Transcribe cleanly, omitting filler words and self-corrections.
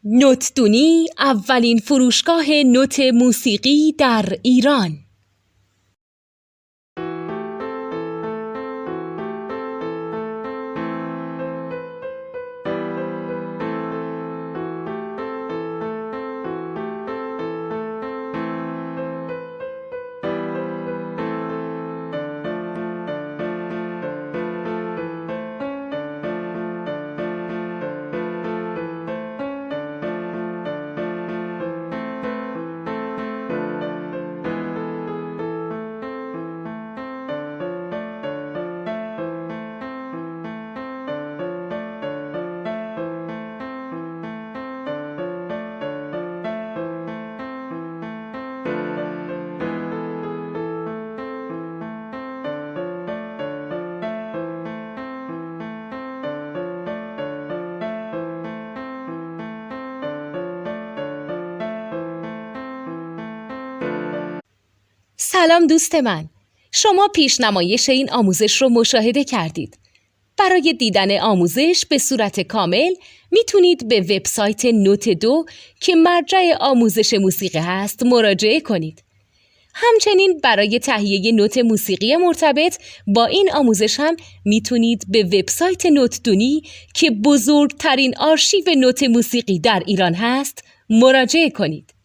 نوتدونی اولین فروشگاه نوت موسیقی در ایران. سلام دوست من، شما پیشنمایش این آموزش رو مشاهده کردید. برای دیدن آموزش به صورت کامل میتونید به وبسایت نوت2 که مرجع آموزش موسیقی هست مراجعه کنید. همچنین برای تهیه نوت موسیقی مرتبط با این آموزش هم میتونید به وبسایت نوتدونی که بزرگترین آرشیو نوت موسیقی در ایران هست مراجعه کنید.